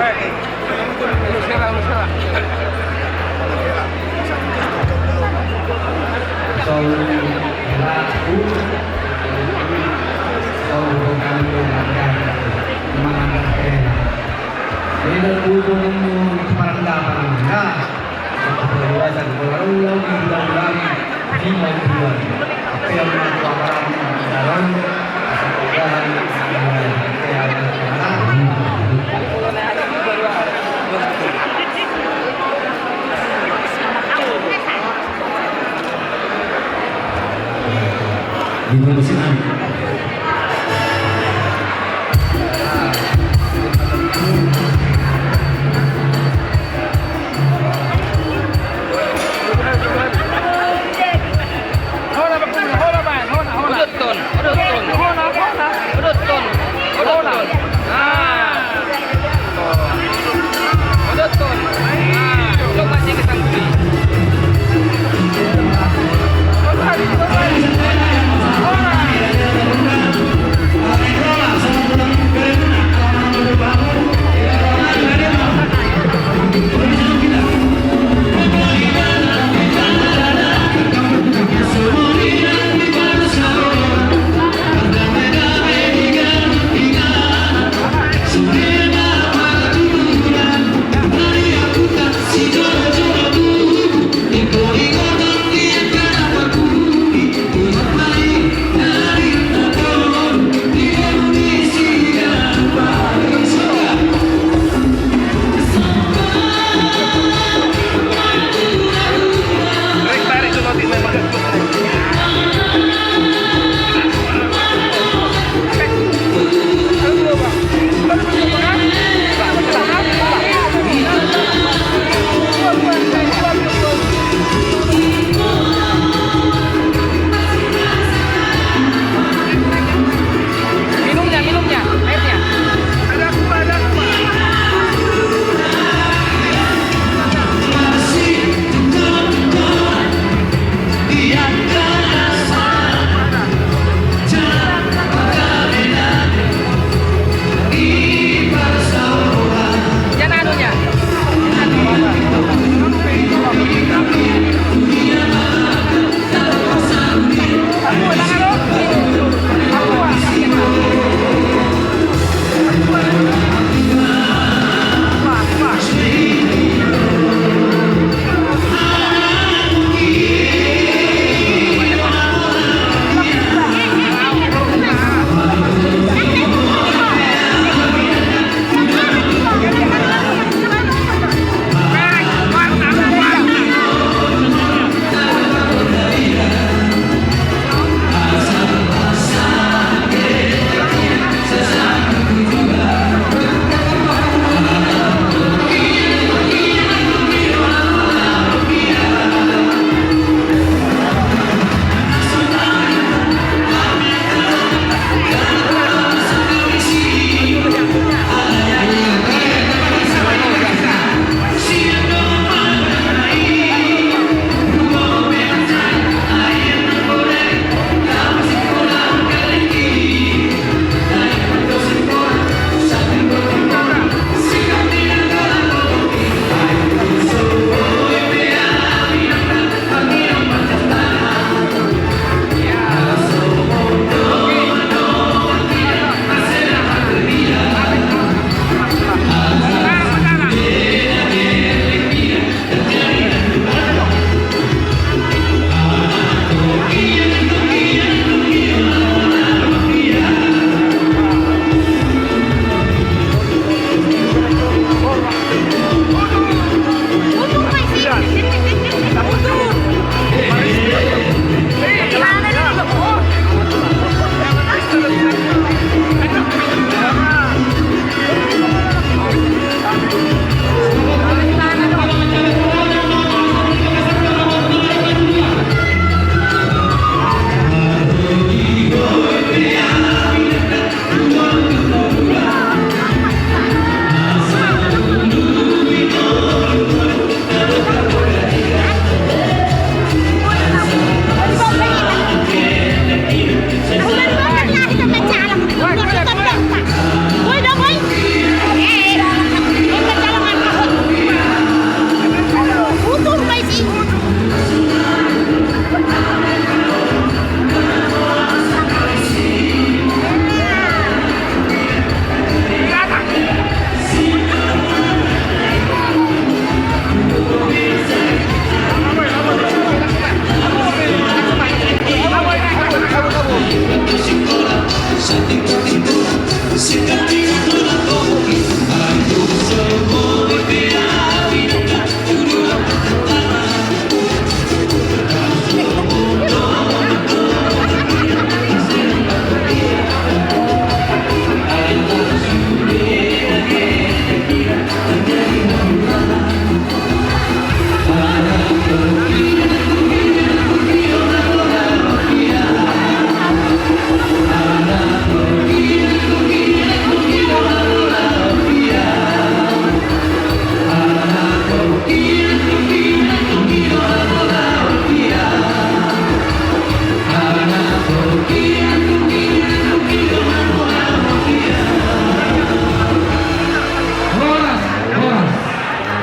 Hola.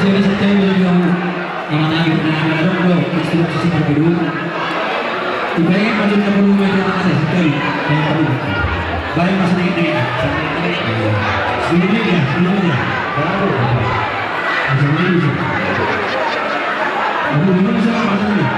jadi setiap yang lagi pernah ada bro, istilah sisi berbeda. Ibaratnya macam tak perlu macam apa sih sekali yang perlu. Baik masa ini, sebelumnya, baru. Sebelumnya, aku belum bisa macam ni.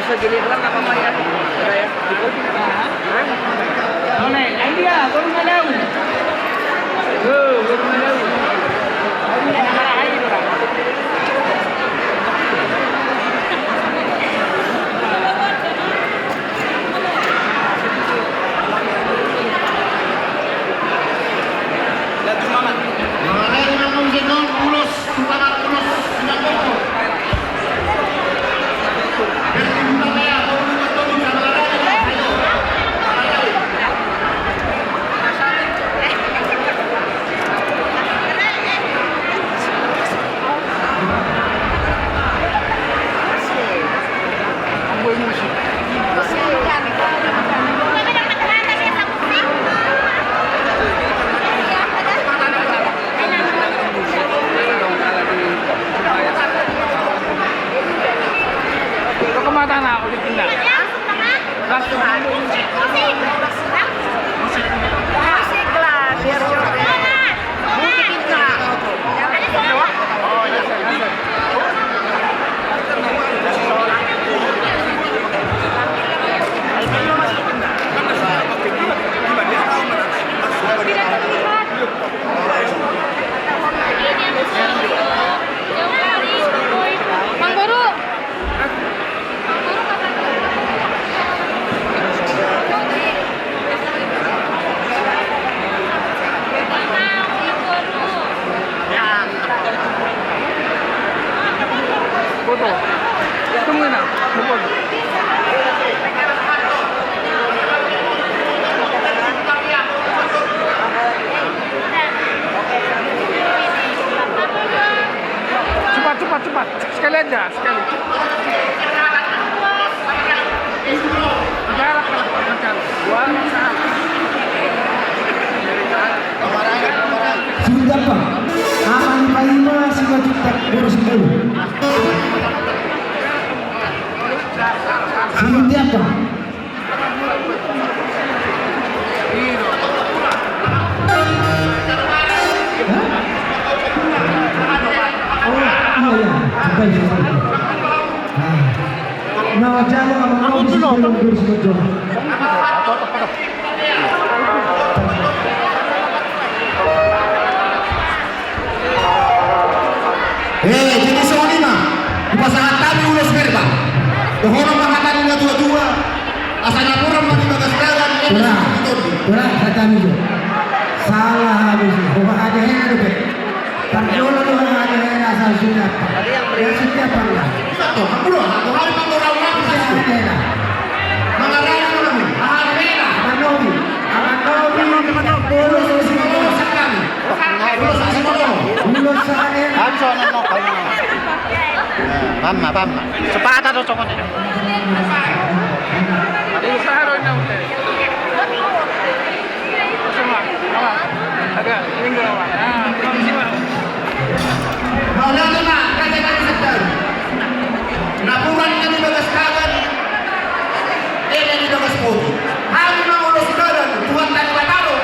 Segini lang apa ya? Saya oh nih, ini dia, baru malam. Baru malam. Ini ada air tu lah. Kemana nak udah pindah? Langsung musik lah biar musik lah. Oh ya. Foto. Tunggu nak. Cepat. Sekali aja, sekali. Galak macam. Sudah pak, aman palima sih tak boros dulu. Sudah pak. Nah, jangan ngomong sebelum boros dulu. Jadi soalnya mah di pasangan kami ulas verba. Dohorong mengatakan dua-dua. Asalnya kurang mah di bagas jalan. Berat kata itu. Salah habis. Bahwa ada yang ada be. Kalau lu ada yang asal sudah. Yang setiap orang. Satu, aku loh. Aku hari orang lagi. Mengarang kami. Alhamdulillah. Manobi. Pamma. Sepata to cokot. Ada usaha ron na ulit. Sama. Ada tinggal awak. Belum siapa. Wala na kaya sektor. Napuran kami bagas kagan. Ini di bagas putih. Hari mau ulos kagan. Tuhan tadi bataro.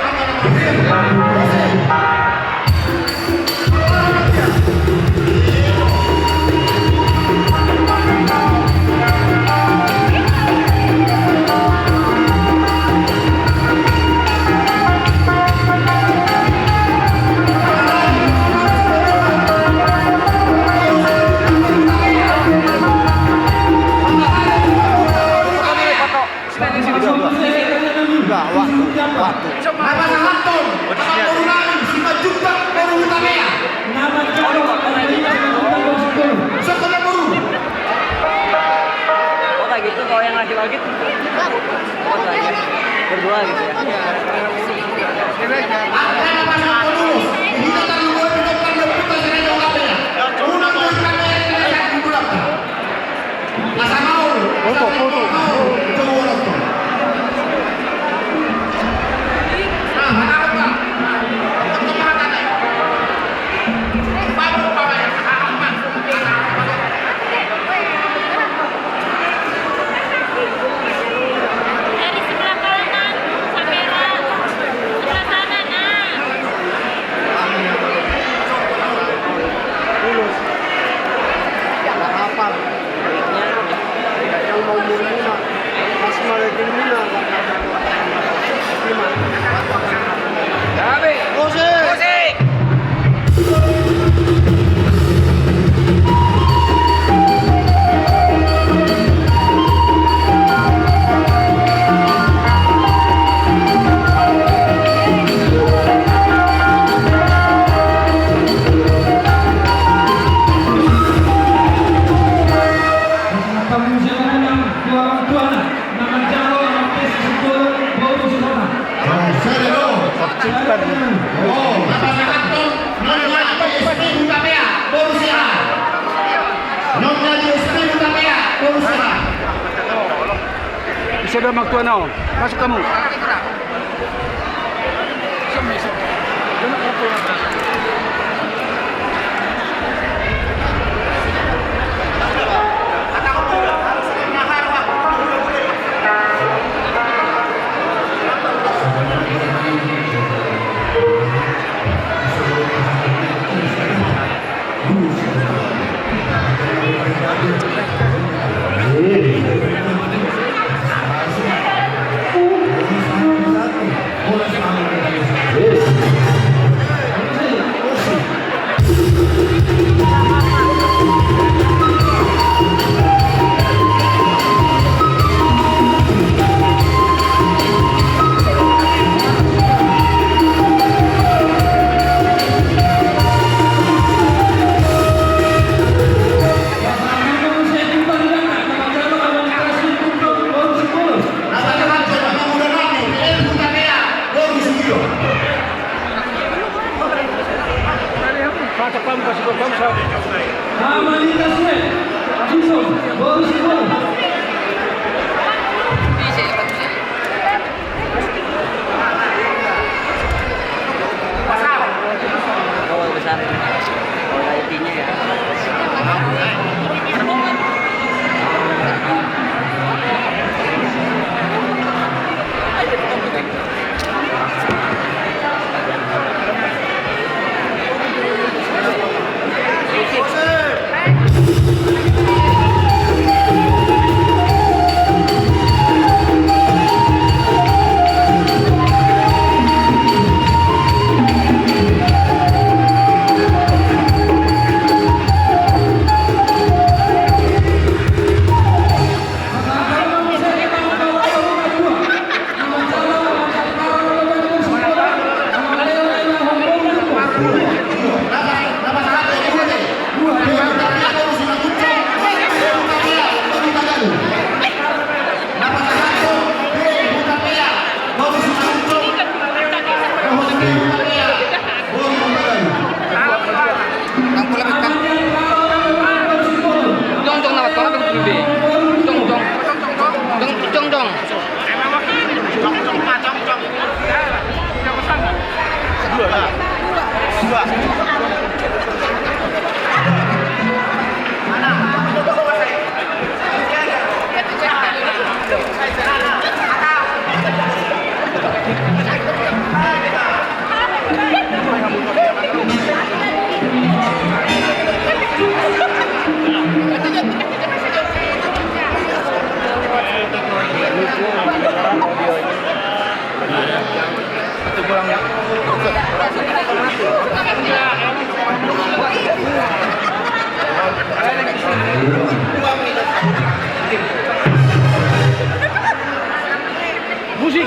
Nama Sahanton, baru lagi, Sima Jumpa, baru Utamea. Nama Jalo, Sekolah baru. Oh kayak gitu, kalau yang laki-laki oh kayak berdua gitu ya. Ada nama Sahanton dulu. Kita taruh dua di depan dan kita serang Utamea. Ulang dari Utamea ini yang dibuat. Masa mau? Mau? Coba orang tuh. Dari sebelah kanan, kamera. Sebelah kanan, Bisa dah mak tuan now. Masuk kamu. Mana? Musik.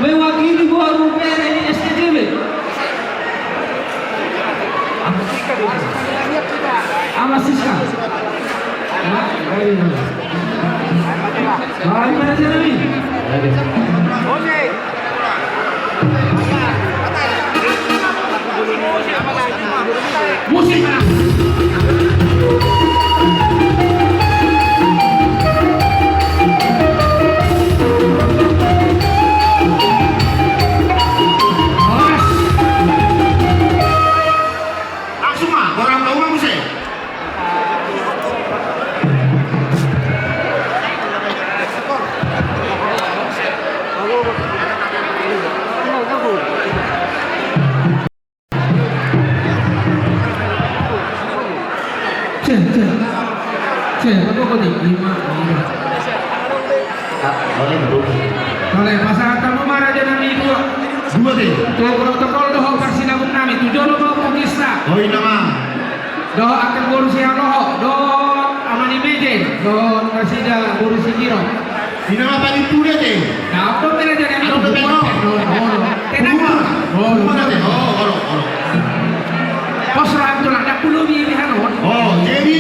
mewakili Baru PRN STJB. Sama Siska. Baik, mana sih Nabi? Musik mana? Oleh pasangan tamu Raja Nami dua deh. Tuh protokol doho persinabung nami tujuh doho pokisna. Oh nama. Doho akan borusi doho doho amani meje doho presida borusi kiro. Di nama paling tujuh deh. Nah apa pernah jadi anu Doho. Kenapa? Mana deh? Oh. Pos ram tu lah dak puluh ni anu. Oh jadi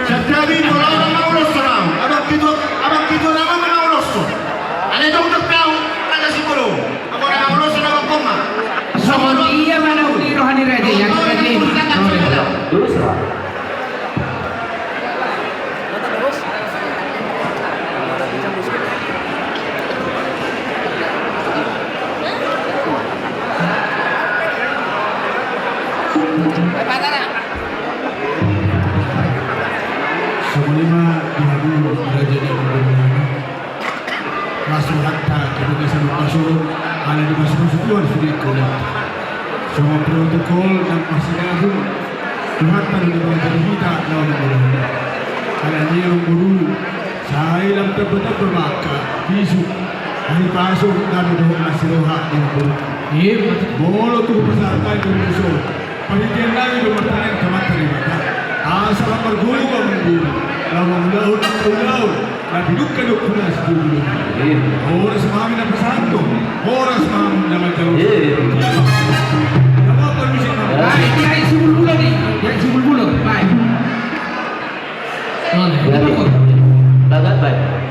setiap orang mengurus serang. Abang kita nama mengurus. Ada dokter tahu ada psikolog. Aku orang mengurus nama koma. So dia mana uni rohani raja yang tadi. Terus lah. Sebelumnya dihadiri Raja Nami masuk hatta ketika saya masuk ada di masuk tuan sudah kolot. Semua protokol dan persidangan Tuhan pada di bawah kita lawan bola. Karena dia guru Saya lang dapat bermaka, bisu. Hari pasok kami doon nasiroha ng puro. Iya, Bolo tuh peserta itu musuh. Penelitian lagi bertanya kemat terima. Asal berguru mengguru. Lawang laut laut. Tapi duka duka punas dulu. Orang semami nak pesanto. Orang semami nama jalur. Apa permisi nama? baik, dia isi bulu nih, dia isi bulu, baik. Oh, Lagat baik.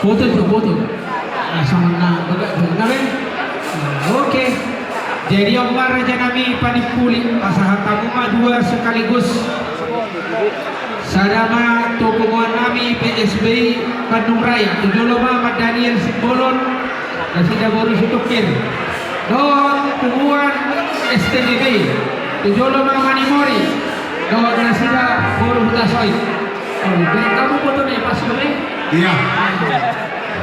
foto tuh foto. Nah, sama na ngaben. Oke. Jadi Omar Raja Nami panipuli pasahan tamu dua sekaligus. Sadama tokoan nami PSBI Bandung Raya. Tujoloma Mat Daniel Simbolon dan sida baru sutukin. Don Tumuan STDB. Tujoloma Manimori. Don nasida baru hutasoy. Oh, jadi kamu foto nih pas gue. Iya.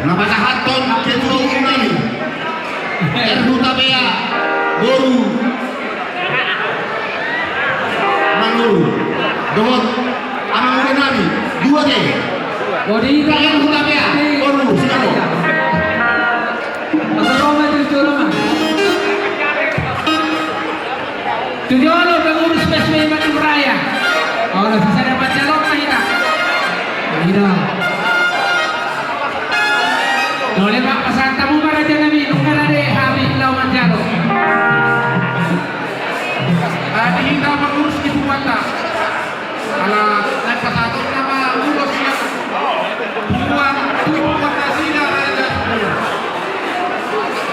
Napasahaton ketua umum kami. Erhuta Bea Boru Manguru Dohot Amang Nami 2D. Bodi Erhuta Bea Boru Singapura. Tujolo pengurus PSBI Bandung Raya. Oh, bisa dapat calon kita. Tidak. Oleh Pak Pasangan Tamu Raja Nami Nunggalade Habib Lauman Jalo. Tadi kita mengurus ibu kota. Kalau naik ke satu nama urus yang buang ibu kota sila raja.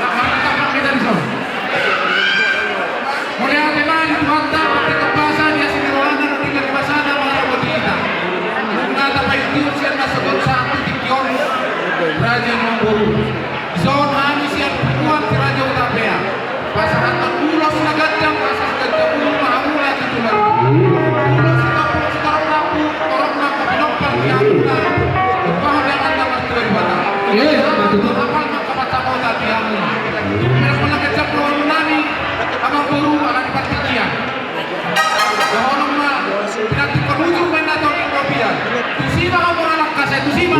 Apa kita di sana? Mulai apa di kota pakai kebasan ya siniroana nanti ke kebasan apa apa kita. Nggak ada apa itu sih masuk satu tikion raja Manguru. Zon kami siap buat ke raja Utapea. Pasangan terpulos nagajang pasang gajah rumah mulai itu lagi. Pulos sekarang rapu orang nak pinopang yang kita. Bahwa yang anda masuk di batang. Iya, betul. Apa nak baca kau tadi yang ini? Bila pernah gajah peluang nani, abang guru akan dipastikan. Jangan mah nanti penujung main atau di mobilan. Di sini kamu anak kasih di sini.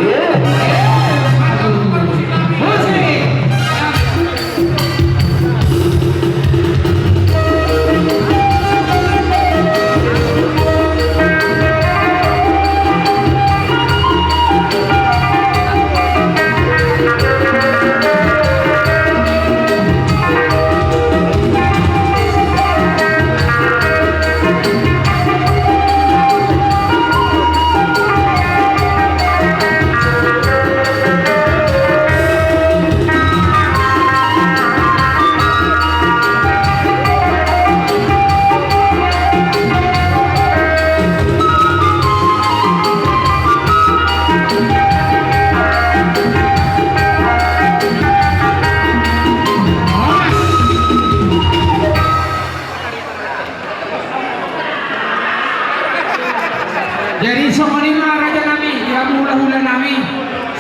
Jadi sokonima Raja Nami, ya hula-hula nami.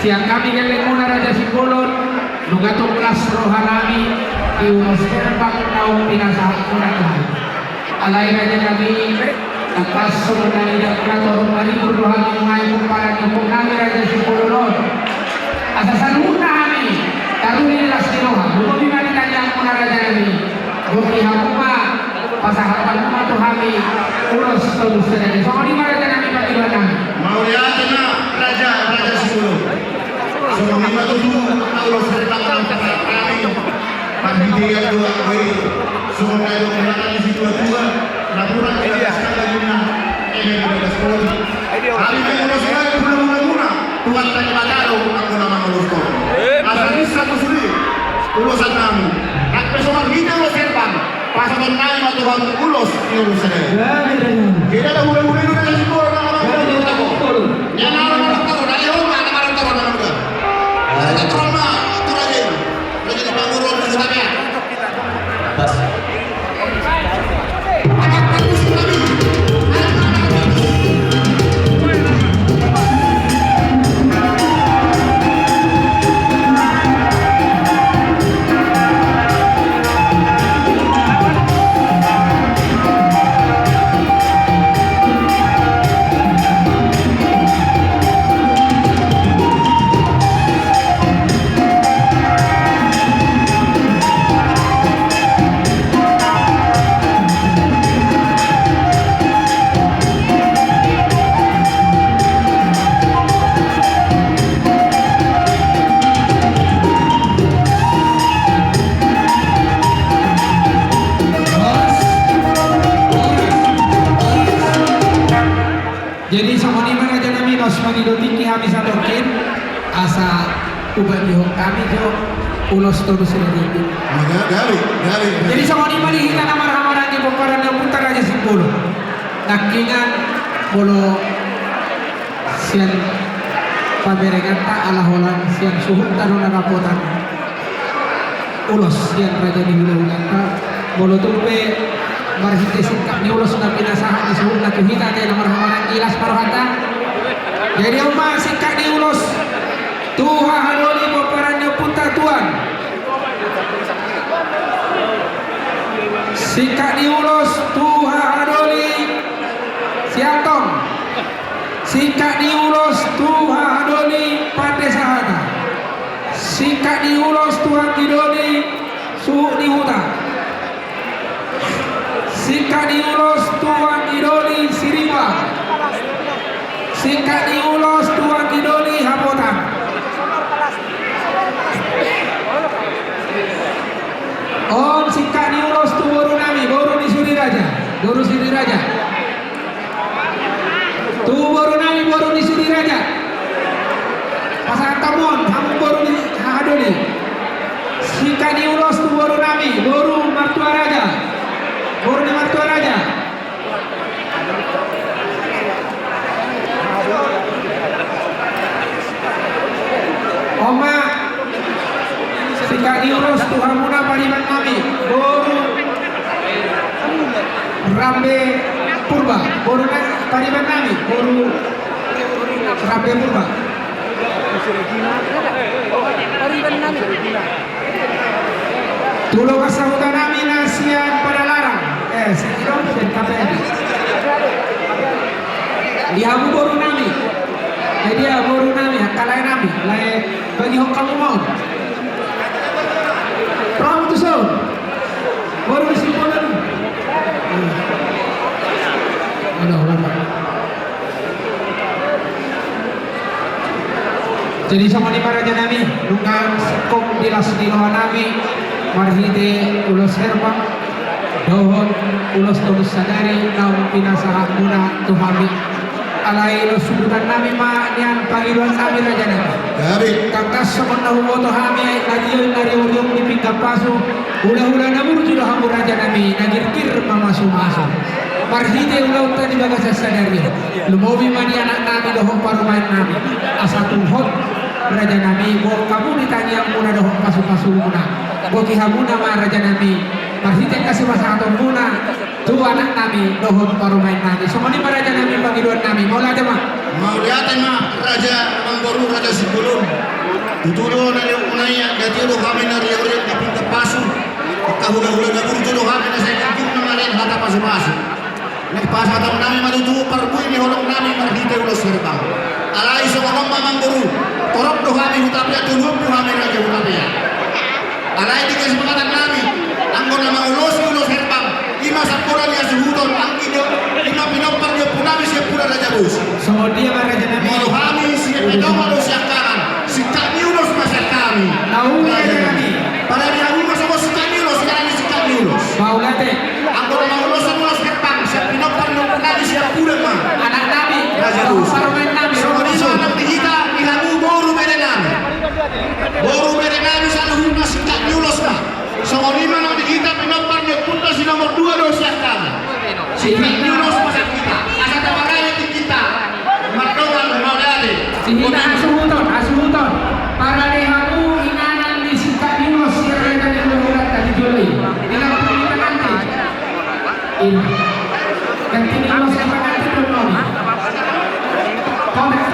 Siang kami geleng muna Raja Simbolon, nugatong kelas roha nami, iunos kerbang naung pinasahat muna kami. Alay Raja Nami, atas sumunani dan kraton maribur roha ngayon kumparan yung nami Raja Simbolon. Asasan muna kami, taruni las tiroha, bumuli manitanya muna Raja Nami. Bumi hakuma, pasahapan kuma to kami, ulos tulus na sokonima Raja Nami pag-iwan namin. Mauliatan na Raja Simbolon. Semua lima tujuh Allah sertakan kami pagbidian dua kali semua kayu belakang di situ dua laporan kita sekali guna ini kita sekolah hari ini kita sudah guna Tuhan tanya bagaro aku nama melustor asal bisa kusuri urusan kami tak pesoman kita lo serba pasangan naik atau Tuhan ulos diurus saya. Kita ada mulai-mulai dulu dari situ orang yang orang tahu dari rumah orang tahu orang juga. Ada trauma itu aja itu. Udah jadi bangun di sana ya. Jadi samoni raja nami nosmani dotiki habis adokin asa ubah dihok kami jo ulos terus sendiri. Gali. Jadi samoni mali kita namar-hamaran di bokaran yang putar aja sepuluh. Nakingan bolo sian pamerengan tak ala holang sian suhut taruna rapotan ulos sian raja di hulu-hulu bolo tumpe marhite singkap ni ulos na pinasahan ni suhut na kuhita kaya namar-hamaran ilas paruhata. Jadi umar singkap ni ulos tuha hanoli bokaran yang putar tuan singkap ni ulos tuha hanoli siantong singkat diulos Tuhan Adoni Pandai Sahana singkat diulos Tuhan Kidoni Suhuk di Huta singkat diulos Tuhan Kidoni Siriba singkat diulos Tuhan Kidoni Hapotan Om singkat diulos tu Boru Nami Boru di Suri Raja Boru Suri Raja tu Boru Nami Boru di Suri Raja pasangan Tamon kamu Boru di Hadoli singkat diulos tu Boru Nami Boru Martua Raja Boru di Martua Raja Oma singkat diurus Tuhan Muna Pariman Nami Boru Rambe Purba Boru Pariman Nami Boru Rambe Purba Tulo kasahutan Nami Nasian pada larang Sekirong dan KPN Dihabu Boru Nami jadi Boru Nami Kalai Nami lain bagi kamu mau Perahu tu sound Boru di sini mana jadi sama di para janami lungang sekop dilas di lohan nami marhide ulos herbang dohon ulos tulus sadari naum pinasahan muna tuhami alai lo subutan nami ma nian pangiluan nami raja nami kakas semana humoto hami nadiyo nari uryong di pinggang pasu hula-hula namur judo hamu raja nami nagirkir mamasu-masu marhide ulau tadi bagas sadari lumobi mani anak nami dohong parumain nami asatu hot raja nami bo kamu ditanya muna dohong pasu-pasu muna bo kihamuna ma raja nami marhide kasih masahaton muna tu anak nami dohong parumain nami semua ni raja nami pangiluan nami mau lagi mah mau lihat mah raja Mangboru raja Sibulun tutulo na yung unaya gati do kami na riyo di pinta pasu kahula-hula na burjo do kami na sa ikakip na malin hata pasu-pasu nagpasa tayo namin maluto parbuin ni holong namin marhite ulos herbang alay sa mga Mangboru torop do kami hutapya tulog do kami raja hutapya alay di kasi mga namin anggon na mga ulos herbang lima sampura niya suhudon ang kinyo lima pinopar niyo po namin siya pura raja bus semua dia raja nami mau kami siya pinopar siya karan si kami ulos masya kami naungi raja nami para niya ulos ako si kami ulos sekarang si kami ulos mau late anggon na mga ulos herbang siya pinopar niyo po namin siya pura ma anak nami raja bus parumain nami so di sana kita ilamu boru mere nami sa luhuna si kami ulos na so lima nang kita pinopar niyo punta sila Si Hina pasal kita. Asa tawagan itu kita. Matongan mau dali. Si Hina asuhuton. Para dehamu inanan di sita dinos yang ada di luar tadi julai. Tinggal pilihan nanti. Ini. Ganti dinos yang nanti belum. Kodak.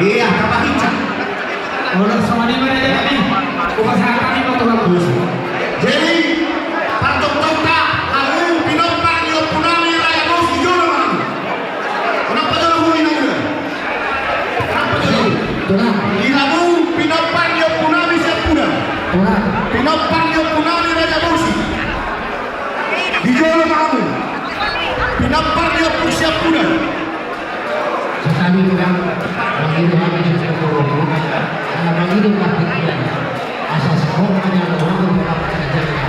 Iya, kapal hijau. Orang sama di mana ini? Upasaha kami mau bagus. Jadi, patok tauta, lalu pinopang yung punami raya bos hijau. Kenapa jauh ini udah? Kenapa jauh? Ilamu pinopang yung punami siap pula. Pinopang yung punami raya bos. Hijau kamu. Pinopang yung siap pula. Sekali kita begitu kami sudah turun, karena begitu praktiknya asal sekolahnya orang berapa saja yang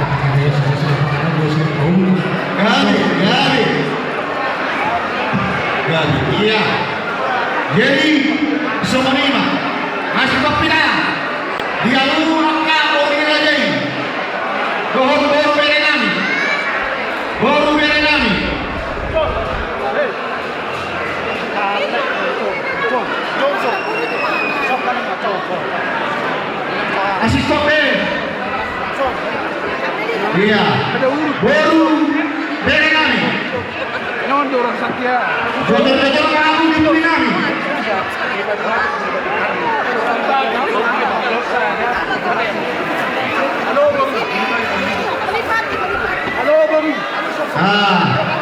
Gali, iya. Jadi semuanya masih berpindah. Dia luang kau ini aja ini. Baru berenami. Asik stop Iya. Baru berenami. Non orang Satya. Jodoh-jodoh kamu di berenami.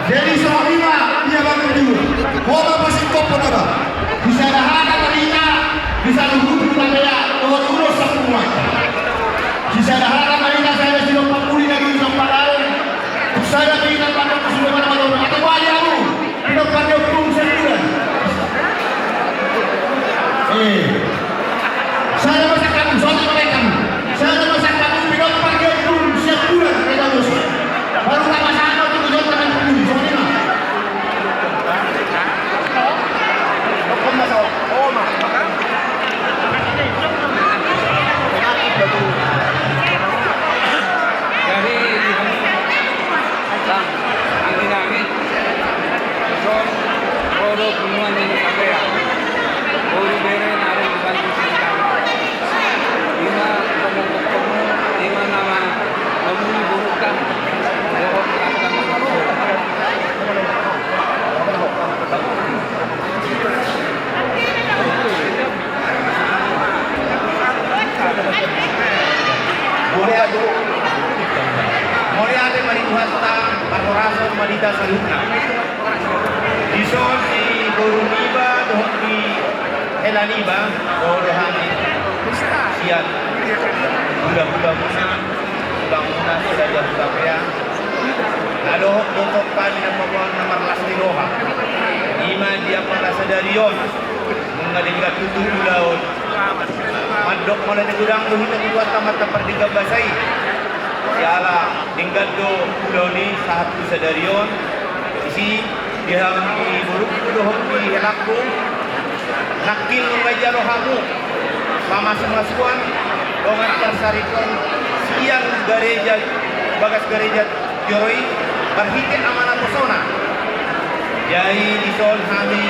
Jadi semuanya dia bangun dulu. Koma masih kopo naba. Bisa dahana marina, bisa luhut budaya, urus semua. Bisa dahana marina saya sudah 40 lagi sampai lain. Saya ingin pada keseluruhan orang atau wajahmu tidak pada hukum sebulan. Saya masak kamu, soalnya mereka. Saya masak kamu tidak pada hukum sebulan. Baru tak masak kamu itu jangan tangan peduli. Soalnya Dari angin son rodo puluhan ini sampai ya baru beren ada di bantu sekitar lima ketemu lima nama namun bukan jawab akan Mulai ada marihuana, panorama, madita salutna. Dison di Boruniba, dohok di Helaniba, dohani siat. Budak-budak musim, bangunan sudah jatuh kapea. Lalu dotok kami yang membawa nomor las di Roha. Ima dia pada sedarion, mengadengkan tutup laut. Madok mulai negudang tuh kita buat tamat terperdiga basai. Siala tinggal do pulau ni satu sedarion. Isi dia di buruk dohok di helakku. Nakil mengajar rohamu. Pamas-masuan dongan tersarikon siang gereja bagas gereja Joroi berhitin amanah pesona. Jadi di sol kami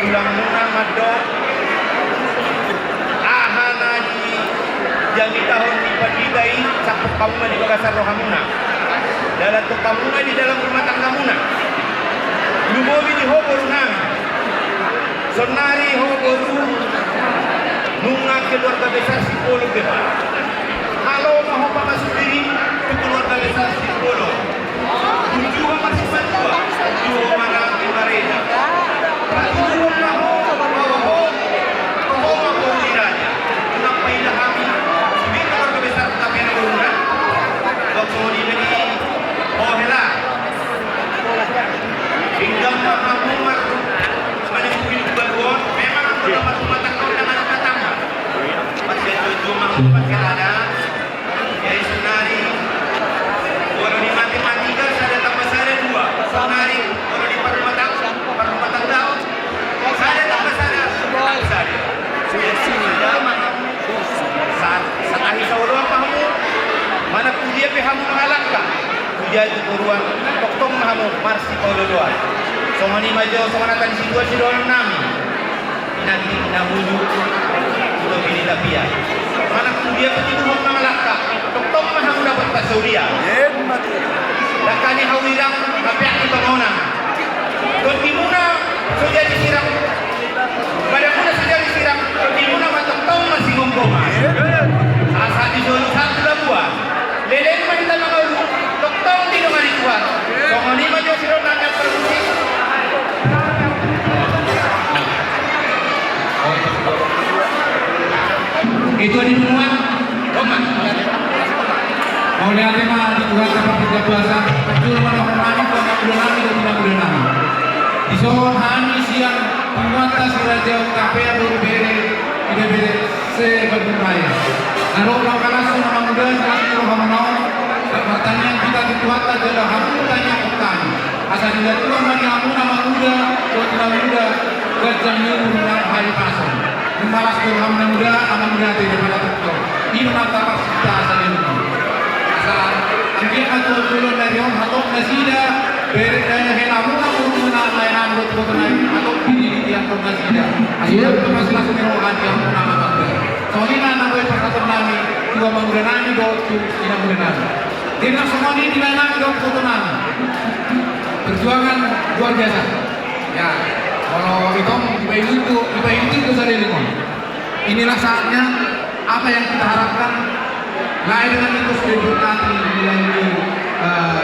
tulang muna madok ahana di jami tahun di Padidai sakut kamuna di bagasar rohamuna. Dalam tu kamuna di dalam rumah tangga muna. Lumowi di hoboru nang. Sonari hoboru nunga keluarga besar si Polo beba. Halo maho masuk diri ke keluarga besar si Polo. Tujuh masih satu. Tujuh mana Mareda. Tujuh maho maho diranya. Kenapa ini kami? Sebi keluarga besar tapi yang berulang. Waktu diberi hela. Hingga kamu marah. Sebanyak mungkin berbuat. Memang aku dapat rumah tangga dengan anak-anak. Masih ada cuma 4 kali ada. Yaitu dia pehamu mengalahkan jadi turuan toktong mahamu marsi paulodoan somani majo somanatan situasi doang nami inagi namuju untuk ini tapia mana dia petiduhan mengalahkan toktong mahamu dapat pasauria dakani hawirang kapiak di bangunan don dimuna sudah disiram pada muna sudah disiram dimuna matong masih ngomong asa di zona satu labuan lelen mahita mga ulo toktong di naman ituan so manima nyo sila nanya produksi Itu di muat. Mau lihat tema di Tuhan dapat kita puasa. Betul mana orang kau nak bulan lagi dan tidak bulan lagi. Di soal hani siang penguasa si raja KPA baru bere tidak bere seberjaya. Naruh mau kalah sama muda jangan terus mau. Pertanyaan kita di Tuhan adalah hamu tanya petani. Asal tidak Tuhan bagi hamu nama muda atau tidak muda kerjanya menang hari pasang. Membalas Tuhan muda anak muda tidak pada betul. Ini menata kita asal ini. Asal angin atau turun dari orang atau nasida helamu aku menang layanan betul naik atau diri di atau nasida. Asal itu masih langsung merohan yang menang apa. Soalnya anak gue perkataan nami dua muda nami dua tidak muda nami. Dengan semua ini dilayanan dua foto nami. Perjuangan luar biasa. Ya. Kalau dibayar itu saja lima. Inilah saatnya apa yang kita harapkan. Lain dengan itu sudah berkati melalui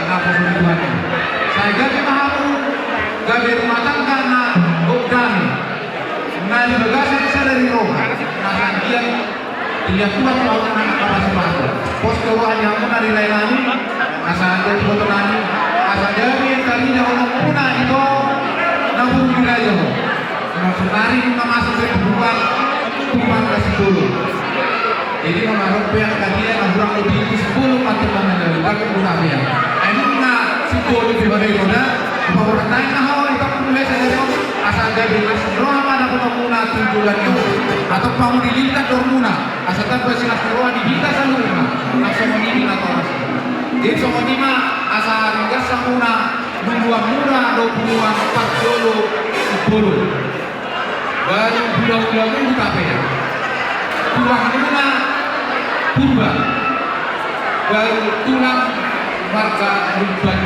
nafas Tuhan. Saya gaji mahamu, gaji rumah tangga na kami. Nali bagasi bisa dari roh. Nah dia kuat melakukan apa semasa. Pos keluhan yang pun dari lain nami. Asal ada foto nami. Asal jadi tadinya orang punah itu. Namun wilayah maksud tari kita masuk ke bukan kasih dulu jadi mengarut pihak kajian yang kurang lebih 10 pantulan dari bagian budaya emangnya si dulu di bagaimana bahwa naik nah itu mulai saja asal jadi roh mana pemuna tujuan itu atau kamu dilintas dormuna asal tanpa silas roh dihinta saluna langsung menini atau jadi semua lima asal nggak samuna membuang murah 20 40 baru bulan-bulan itu KPA tulang murah purba baru tulang warga urban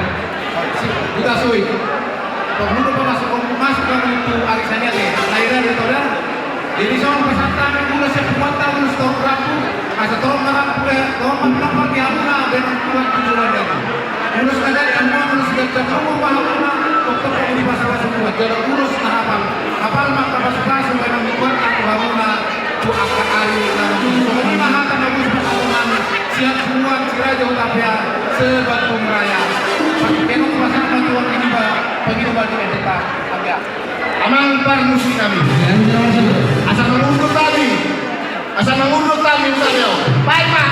kita suwi penghulu masuk ke itu arisannya deh lahiran dari todan jadi soal pesantren mula sekuat tahun setahun rapu asa tolong marang tolong menampak di amuna dengan tuan tujuan itu mulus kadang semua mulus gajah kamu bahamuna dokter kamu di pasar semua jadi urus hafal maka pasal semua yang dibuat aku hamuna tu akan ari dan ini mah kan bagus pertemuan siap semua kira jauh KPA sebantu meraya pakai kenok pasal bantuan ini bagi bantu kita KPA amal par musik kami asal mengundur tadi misalnya baik pak